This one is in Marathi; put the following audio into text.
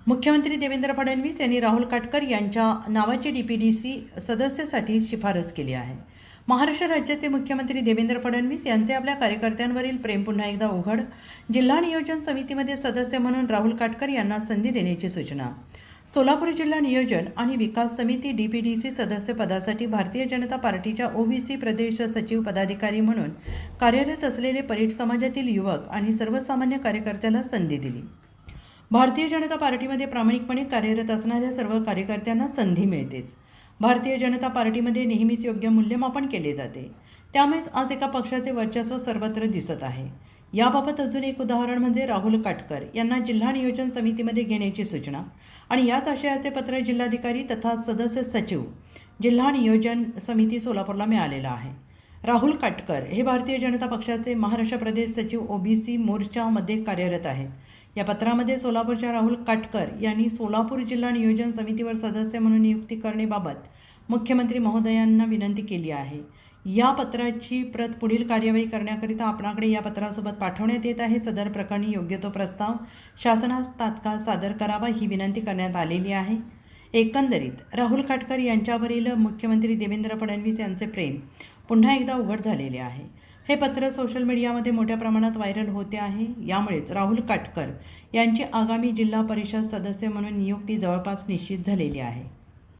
मुख्यमंत्री देवेंद्र फडणवीस यांनी राहुल काटकर यांच्या नावाची डीपीडीसी सदस्यासाठी शिफारस केली आहे। महाराष्ट्र राज्याचे मुख्यमंत्री देवेंद्र फडणवीस यांचे आपल्या कार्यकर्त्यांवरील प्रेम पुन्हा एकदा उघड। जिल्हा नियोजन समितीमध्ये सदस्य म्हणून राहुल काटकर यांना संधी देण्याची सूचना। सोलापूर जिल्हा नियोजन आणि विकास समिती डीपीडीसी सदस्य पदासाठी भारतीय जनता पार्टीच्या ओबीसी प्रदेश सचिव पदाधिकारी म्हणून कार्यरत असलेले परीट समाजातील युवक आणि सर्वसामान्य कार्यकर्त्याला संधी दिली। भारतीय जनता पार्टीमध्ये प्रामाणिकपणे कार्यरत असणाऱ्या सर्व कार्यकर्त्यांना संधी मिळतेच। भारतीय जनता पार्टीमध्ये नेहमीच योग्य मूल्यमापन केले जाते, त्यामुळेच आज एका पक्षाचे वर्चस्व सर्वत्र दिसत आहे। याबाबत अजून एक उदाहरण म्हणजे राहुल काटकर यांना जिल्हा नियोजन समितीमध्ये घेण्याची सूचना आणि याच आशयाचे पत्र जिल्हाधिकारी तथा सदस्य सचिव जिल्हा नियोजन समिती सोलापूरला मिळालेलं आहे। राहुल काटकर हे भारतीय जनता पक्षाचे महाराष्ट्र प्रदेश सचिव ओबीसी मोर्चामध्ये कार्यरत आहेत। या पत्रामध्ये सोलापूरच्या राहुल काटकर यांनी सोलापूर जिल्हा नियोजन समितीवर सदस्य म्हणून नियुक्ती करण्याबाबत मुख्यमंत्री महोदयांना विनंती केली आहे। या पत्राची प्रत पुढील कार्यवाही करण्याकरिता आपणाकडे या पत्रासोबत पाठवण्यात येत आहे। सदर प्रकरणी योग्य तो प्रस्ताव शासनास तात्काळ सादर करावा ही विनंती करण्यात आलेली आहे। एकंदरीत राहुल काटकर यांच्यावरील मुख्यमंत्री देवेंद्र फडणवीस यांचे प्रेम पुन्हा एकदा उघड झालेले आहे। हे पत्र सोशल मीडियामध्ये मोठ्या प्रमाणात व्हायरल होते आहे। यामुळेच राहुल काटकर यांची आगामी जिल्हा परिषद सदस्य म्हणून नियुक्ती जवळपास निश्चित झालेली आहे।